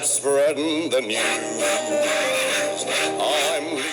stop spreading the news. I'm leaving.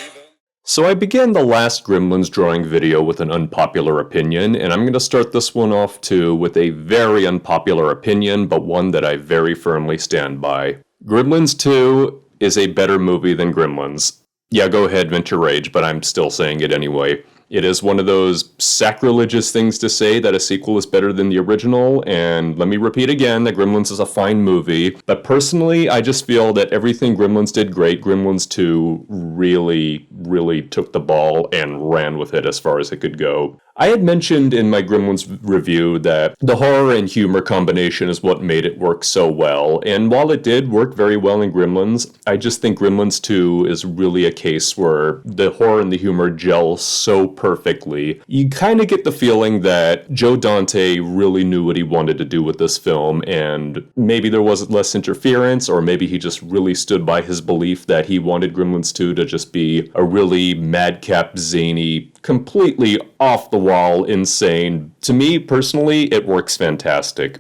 So I began the last Gremlins drawing video with an unpopular opinion, and I'm going to start this one off too with a very unpopular opinion, but one that I very firmly stand by. Gremlins 2 is a better movie than Gremlins. Yeah, go ahead, vent your rage, but I'm still saying it anyway. It is one of those sacrilegious things to say that a sequel is better than the original, and let me repeat again that Gremlins is a fine movie, but personally, I just feel that everything Gremlins did great, Gremlins 2 really took the ball and ran with it as far as it could go. I had mentioned in my Gremlins review that the horror and humor combination is what made it work so well, and while it did work very well in Gremlins, I just think Gremlins 2 is really a case where the horror and the humor gel so perfectly. You kind of get the feeling that Joe Dante really knew what he wanted to do with this film, and maybe there was less interference, or maybe he just really stood by his belief that he wanted Gremlins 2 to just be a really madcap, zany, completely off-the-wall, insane. To me, personally, it works fantastic.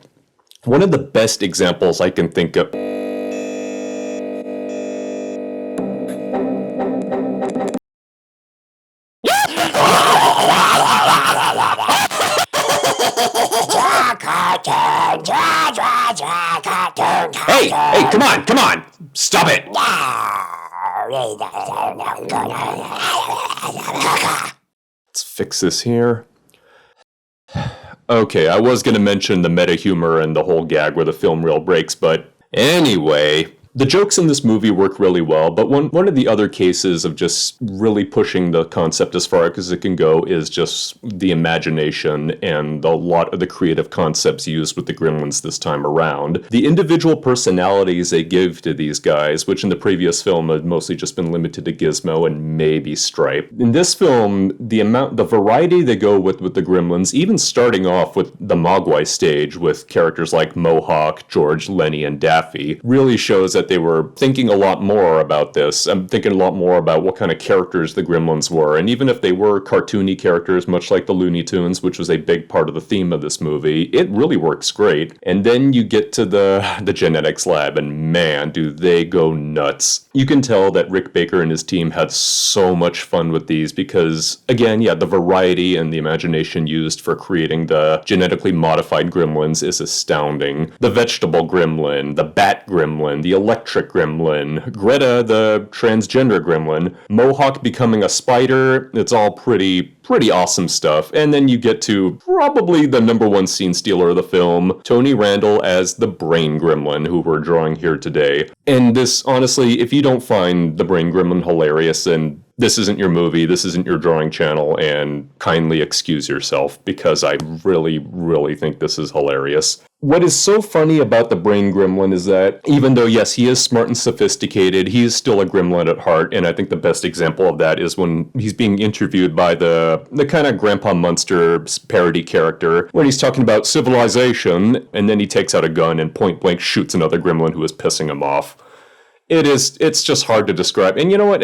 One of the best examples I can think of... Hey, come on! Stop it! Let's fix this here. Okay, I was going to mention the meta humor and the whole gag where the film reel breaks, but anyway, the jokes in this movie work really well, but one of the other cases of just really pushing the concept as far as it can go is just the imagination and a lot of the creative concepts used with the Gremlins this time around. The individual personalities they give to these guys, which in the previous film had mostly just been limited to Gizmo and maybe Stripe. In this film, the variety they go with the Gremlins, even starting off with the Mogwai stage with characters like Mohawk, George, Lenny, and Daffy, really shows that they were thinking a lot more about this. I'm thinking a lot more about what kind of characters the Gremlins were, and even if they were cartoony characters, much like the Looney Tunes, which was a big part of the theme of this movie, it really works great. And then you get to the genetics lab, and man, do they go nuts. You can tell that Rick Baker and his team had so much fun with these because, again, yeah, the variety and the imagination used for creating the genetically modified Gremlins is astounding. The vegetable Gremlin, the bat Gremlin, the electric Gremlin, Greta the transgender Gremlin, Mohawk becoming a spider, it's all pretty awesome stuff. And then you get to probably the number one scene stealer of the film, Tony Randall as the Brain Gremlin, who we're drawing here today. And this, honestly, if you don't find the Brain Gremlin hilarious, then this isn't your movie, this isn't your drawing channel, and kindly excuse yourself, because I really think this is hilarious. What is so funny about the Brain Gremlin is that, even though, yes, he is smart and sophisticated, he is still a gremlin at heart, and I think the best example of that is when he's being interviewed by the kind of Grandpa Munster parody character, when he's talking about civilization, and then he takes out a gun and point blank shoots another gremlin who is pissing him off. It's just hard to describe. And you know what?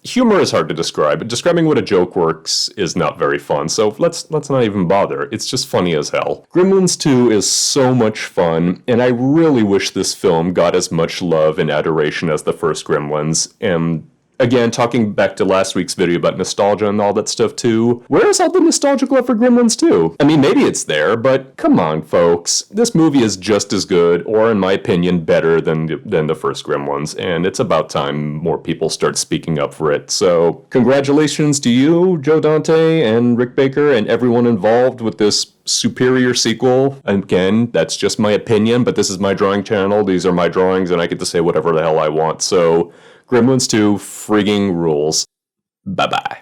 Humor is hard to describe. Describing what a joke works is not very fun, so let's not even bother. It's just funny as hell. Gremlins 2 is so much fun, and I really wish this film got as much love and adoration as the first Gremlins. And again, talking back to last week's video about nostalgia and all that stuff too, where is all the nostalgic love for Gremlins 2? I mean, maybe it's there, but come on, folks. This movie is just as good, or in my opinion, better than the first Gremlins, and it's about time more people start speaking up for it. So, congratulations to you, Joe Dante, and Rick Baker, and everyone involved with this superior sequel. Again, that's just my opinion, but this is my drawing channel, these are my drawings, and I get to say whatever the hell I want, so Gremlins 2 frigging rules. Bye-bye.